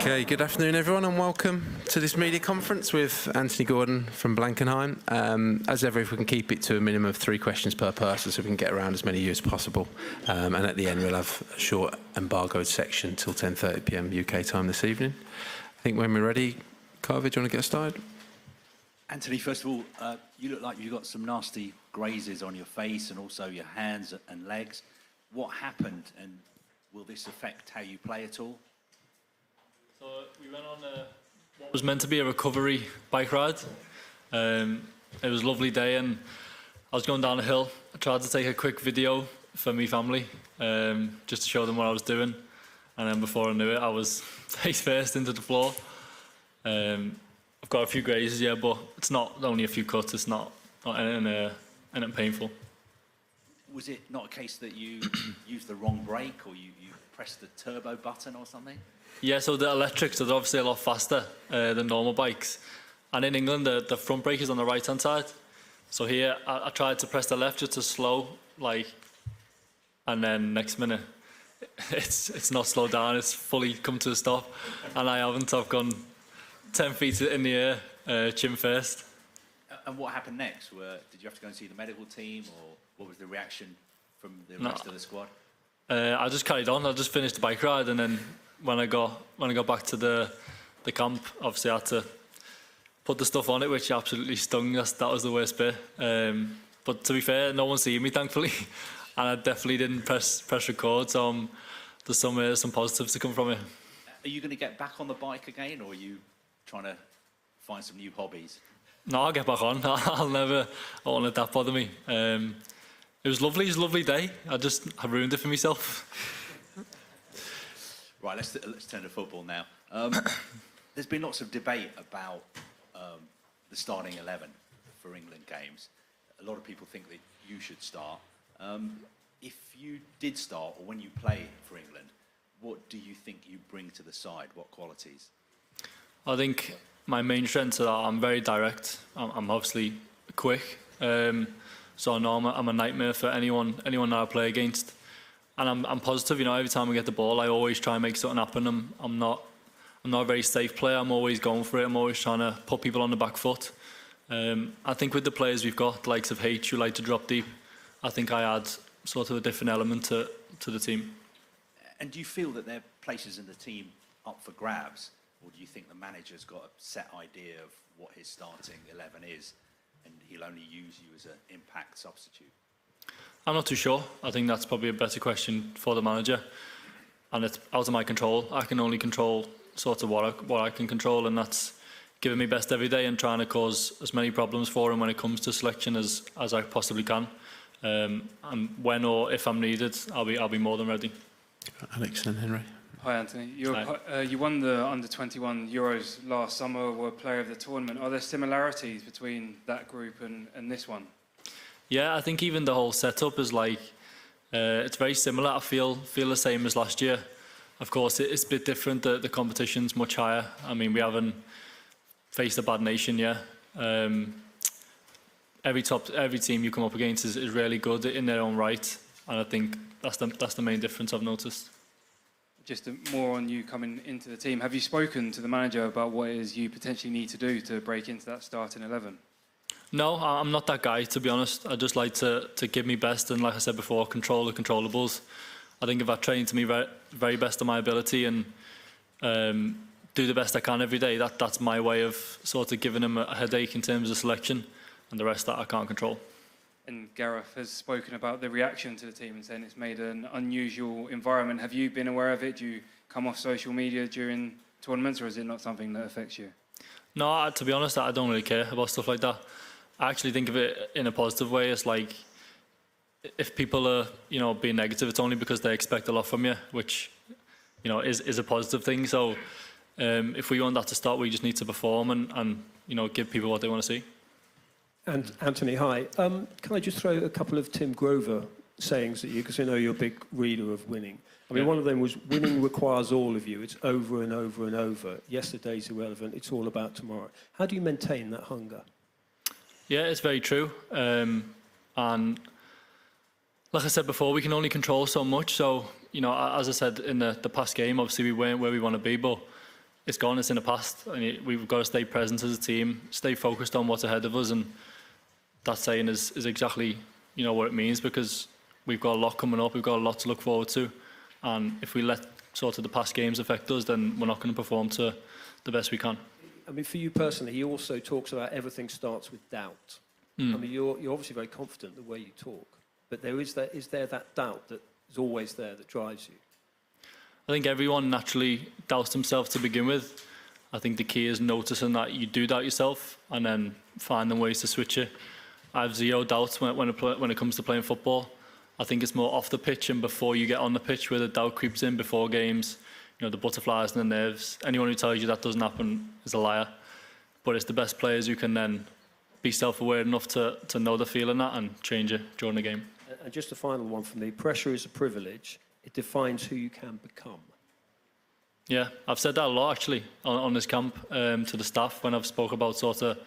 Okay, good afternoon everyone and welcome to this media conference with Anthony Gordon from Blankenheim. As ever, if we can keep it to a minimum of 3 questions per person so we can get around as many of you as possible. And at the end we'll have a short embargoed section till 10:30 PM UK time this evening. I think when we're ready, Carver, do you want to get started? Anthony, first of all, you look like you've got some nasty grazes on your face and also your hands and legs. What happened, and will this affect how you play at all? So we went on what was meant to be a recovery bike ride. It was a lovely day and I was going down a hill. I tried to take a quick video for my family, just to show them what I was doing. And then before I knew it, I was face first into the floor. I've got a few grazes, yeah, but it's not only a few cuts, it's not anything painful. Was it not a case that you used the wrong brake or you pressed the turbo button or something? Yeah, so the electrics are obviously a lot faster than normal bikes. And in England, the front brake is on the right-hand side. So here, I tried to press the left just to slow, and then next minute, it's not slowed down, it's fully come to a stop. And I haven't, I've gone 10 feet in the air, chin first. And what happened next? Did you have to go and see the medical team, or what was the reaction from the rest of the squad? I just carried on. I just finished the bike ride, and then when I got back to the camp, obviously I had to put the stuff on it, which absolutely stung. That was the worst bit. But to be fair, no one seen me, thankfully, and I definitely didn't press record. So there's some positives to come from it. Are you going to get back on the bike again, or are you trying to find some new hobbies? No, I'll get back on. I won't let that bother me. It was lovely. It was a lovely day. I ruined it for myself. Right, let's turn to football now. There's been lots of debate about the starting 11 for England games. A lot of people think that you should start. If you did start, or when you play for England, what do you think you bring to the side? What qualities? I think my main strengths are I'm very direct. I'm obviously quick. So I know I'm a nightmare for anyone that I play against. And I'm positive, every time I get the ball, I always try and make something happen. I'm not a very safe player. I'm always going for it. I'm always trying to put people on the back foot. I think with the players we've got, the likes of H, who like to drop deep, I think I add sort of a different element to the team. And do you feel that there are places in the team up for grabs? Or do you think the manager's got a set idea of what his starting 11 is, and he'll only use you as an impact substitute? I'm not too sure. I think that's probably a better question for the manager, and it's out of my control. I can only control sort of what I can control, and that's giving me best every day and trying to cause as many problems for him when it comes to selection as I possibly can. And when or if I'm needed, I'll be more than ready. Alex and Henry. Hi Anthony, you won the Under-21 Euros last summer, were player of the tournament. Are there similarities between that group and this one? Yeah, I think even the whole setup is it's very similar. I feel the same as last year. Of course, it's a bit different. The competition's much higher. I mean, we haven't faced a bad nation yet. Every team you come up against is really good in their own right, and I think that's the main difference I've noticed. Just more on you coming into the team. Have you spoken to the manager about what it is you potentially need to do to break into that starting 11? No, I'm not that guy, to be honest. I just like to give me best and, like I said before, control the controllables. I think if I train to me very best of my ability and do the best I can every day, that's my way of sort of giving him a headache in terms of selection, and the rest that I can't control. And Gareth has spoken about the reaction to the team and saying it's made an unusual environment. Have you been aware of it? Do you come off social media during tournaments, or is it not something that affects you? No, to be honest, I don't really care about stuff like that. I actually think of it in a positive way. It's like, if people are, being negative, it's only because they expect a lot from you, which, is a positive thing. So if we want that to start, we just need to perform and give people what they want to see. And Anthony, hi. Can I just throw a couple of Tim Grover sayings at you, because I know you're a big reader of winning. I mean, one of them was, winning requires all of you. It's over and over and over. Yesterday's irrelevant. It's all about tomorrow. How do you maintain that hunger? Yeah, it's very true. And like I said before, we can only control so much. So, as I said in the past game, obviously we weren't where we want to be, but it's gone, it's in the past. We've got to stay present as a team, stay focused on what's ahead of us, and that saying is exactly, what it means, because we've got a lot coming up, we've got a lot to look forward to, and if we let sort of the past games affect us, then we're not going to perform to the best we can. I mean, for you personally, he also talks about everything starts with doubt. I mean, you're obviously very confident the way you talk, but is there that doubt that is always there that drives you? I think everyone naturally doubts themselves to begin with. I think the key is noticing that you do doubt yourself and then finding ways to switch it. I have zero doubts when it comes to playing football. I think it's more off the pitch and before you get on the pitch where the doubt creeps in before games. The butterflies and the nerves. Anyone who tells you that doesn't happen is a liar. But it's the best players who can then be self-aware enough to know they're feeling that and change it during the game. And just a final one from me. Pressure is a privilege. It defines who you can become. Yeah, I've said that a lot actually on this camp to the staff when I've spoke about sort of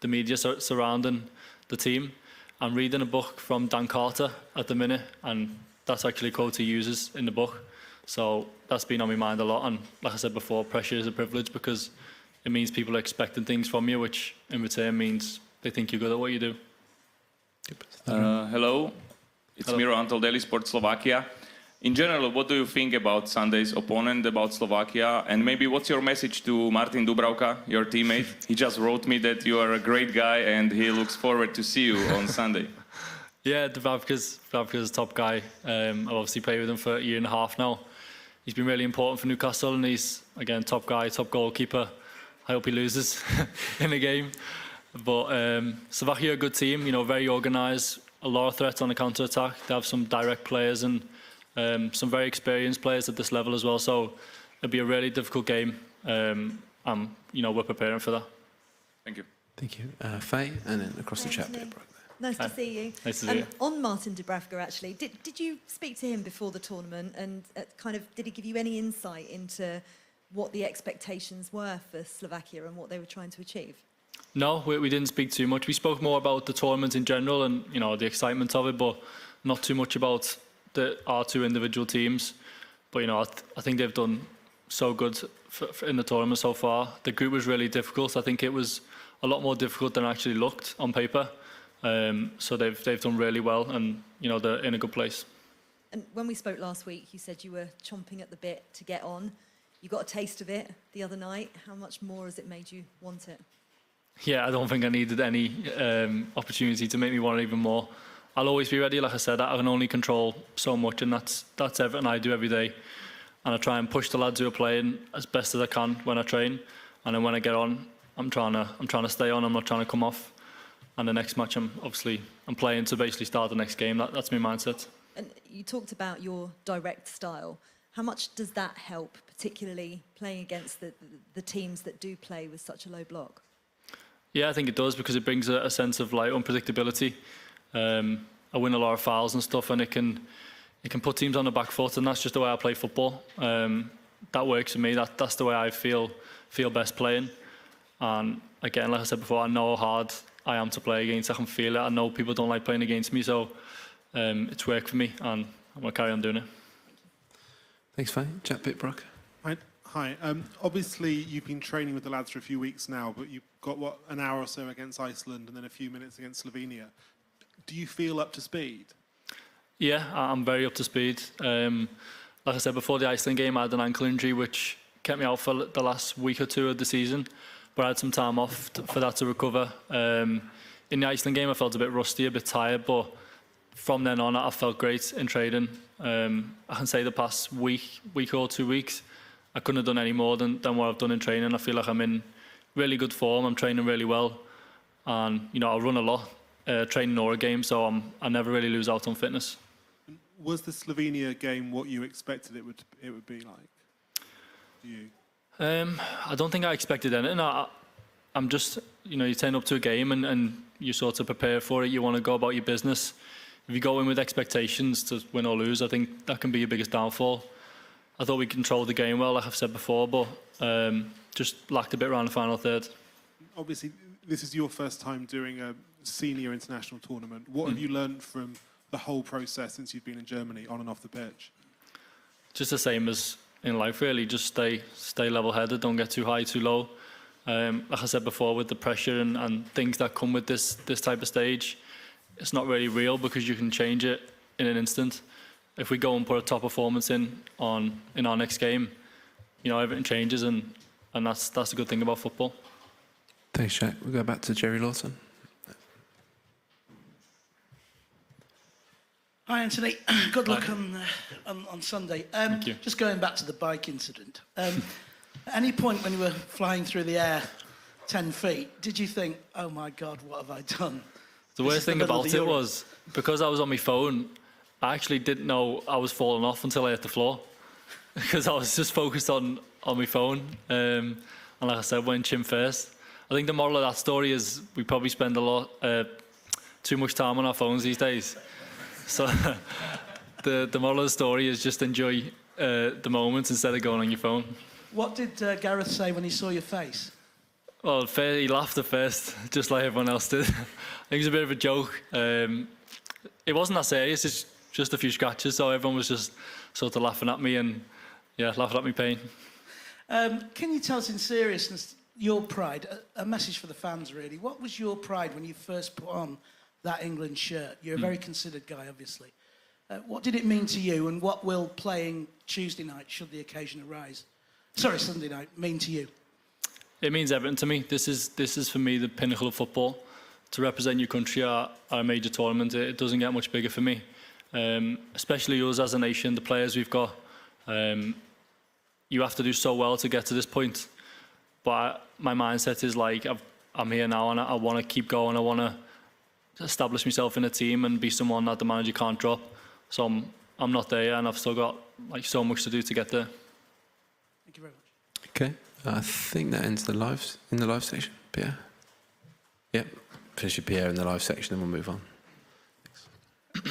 the media surrounding the team. I'm reading a book from Dan Carter at the minute, and that's actually a quote he uses in the book. So that's been on my mind a lot, and like I said before, pressure is a privilege because it means people are expecting things from you, which in return means they think you're good at what you do. Hello, it's Miro Antol, Daily Sport Slovakia. In general, what do you think about Sunday's opponent, about Slovakia? And maybe what's your message to Martin Dubravka, your teammate? He just wrote me that you are a great guy and he looks forward to see you on Sunday. Yeah, Dubravka's a top guy. I've obviously played with him for a year and a half now. He's been really important for Newcastle, and he's, again, top guy, top goalkeeper. I hope he loses in the game. But Slovakia are a good team, very organised, a lot of threats on the counter-attack. They have some direct players and some very experienced players at this level as well. So it'll be a really difficult game. We're preparing for that. Thank you. Thank you. Faye, and then across the chat bit. Nice to see you. Nice to see you. On Martin Dubravka, actually, did you speak to him before the tournament, and did he give you any insight into what the expectations were for Slovakia and what they were trying to achieve? No, we didn't speak too much. We spoke more about the tournament in general and the excitement of it, but not too much about our two individual teams. But I think they've done so good in the tournament so far. The group was really difficult. I think it was a lot more difficult than it actually looked on paper. So they've done really well, and they're in a good place. And when we spoke last week, you said you were chomping at the bit to get on. You got a taste of it the other night. How much more has it made you want it? Yeah, I don't think I needed any opportunity to make me want it even more. I'll always be ready. Like I said, I can only control so much, and that's everything I do every day. And I try and push the lads who are playing as best as I can when I train, and then when I get on, I'm trying to stay on. I'm not trying to come off. And the next match, I'm playing to basically start the next game. That's my mindset. And you talked about your direct style. How much does that help, particularly playing against the teams that do play with such a low block? Yeah, I think it does, because it brings a sense of unpredictability. I win a lot of fouls and stuff, and it can put teams on the back foot, and that's just the way I play football. That works for me. That's the way I feel best playing. And again, like I said before, I know how hard I am to play against. I can feel it. I know people don't like playing against me, so it's worked for me, and I'm going to carry on doing it. Thanks, Faye. Chat bit, Brock. Hi. Obviously, you've been training with the lads for a few weeks now, but you've got, an hour or so against Iceland and then a few minutes against Slovenia. Do you feel up to speed? Yeah, I'm very up to speed. Like I said, before the Iceland game, I had an ankle injury, which kept me out for the last week or two of the season. But I had some time off for that to recover. In the Iceland game, I felt a bit rusty, a bit tired, but from then on, I felt great in training. I can say the past week or 2 weeks, I couldn't have done any more than what I've done in training. I feel like I'm in really good form. I'm training really well, and I run a lot, training or a game, so I never really lose out on fitness. Was the Slovenia game what you expected it would be like? Do you? I don't think I expected anything. I'm just, you turn up to a game and you sort of prepare for it. You want to go about your business. If you go in with expectations to win or lose, I think that can be your biggest downfall. I thought we controlled the game well, like I've said before, but just lacked a bit around the final third. Obviously, this is your first time doing a senior international tournament. What have you learned from the whole process since you've been in Germany, on and off the pitch? Just the same as in life really. Just stay level-headed, don't get too high, too low. Like I said before, with the pressure and things that come with this type of stage, it's not really real because you can change it in an instant. If we go and put a top performance in our next game, you know, everything changes, and that's the good thing about football. Thanks, Jack. We'll go back to Jerry Lawson. Hi, Anthony. Good luck on Sunday. Thank you. Just going back to the bike incident. At any point when you were flying through the air 10 feet, did you think, oh my God, what have I done? The worst thing about it was, because I was on my phone, I actually didn't know I was falling off until I hit the floor. Because I was just focused on my phone. And like I said, went chin first. I think the moral of that story is we probably spend too much time on our phones these days. So the moral of the story is just enjoy the moment instead of going on your phone. What did Gareth say when he saw your face? Well, he laughed at first, just like everyone else did. I think it was a bit of a joke. It wasn't that serious, it's just a few scratches, so everyone was just sort of laughing at me and, yeah, laughing at me pain. Can you tell us in seriousness, your pride, a message for the fans really, what was your pride when you first put on that England shirt? You're a very considered guy, obviously. What did it mean to you, and what will playing Tuesday night, should the occasion arise, Sunday night, mean to you? It means everything to me. This is for me the pinnacle of football. To represent your country at a major tournament, it doesn't get much bigger for me. Especially us as a nation, the players we've got. You have to do so well to get to this point. But my mindset is like, I'm here now and I want to keep going. I want to establish myself in a team and be someone that the manager can't drop. So I'm not there yet, and I've still got like so much to do to get there. Thank you very much. Okay, I think that ends in the live section. Pierre? Yep, finish with Pierre in the live section and we'll move on.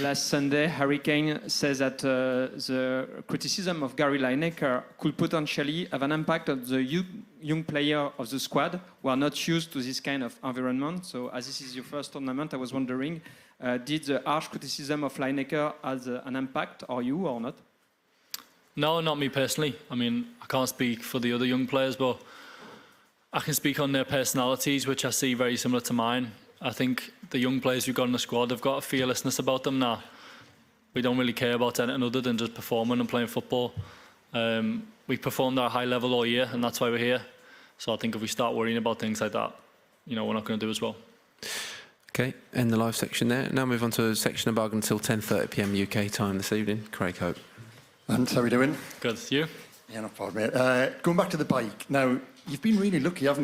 Last Sunday, Harry Kane says that the criticism of Gary Lineker could potentially have an impact on the young player of the squad who are not used to this kind of environment. So as this is your first tournament, I was wondering, did the harsh criticism of Lineker have an impact on you or not? No, not me personally. I mean, I can't speak for the other young players, but I can speak on their personalities, which I see very similar to mine. I think the young players we've got in the squad have got a fearlessness about them now. We don't really care about anything other than just performing and playing football. We performed at a high level all year, and that's why we're here. So I think if we start worrying about things like that, you know, we're not going to do as well. Okay, end the live section there. Now move on to a section embargoed until 10:30 p.m. UK time this evening. Craig Hope. And how are we doing? Good. You? Yeah, not bad, mate. Going back to the bike. Now, you've been really lucky, haven't you?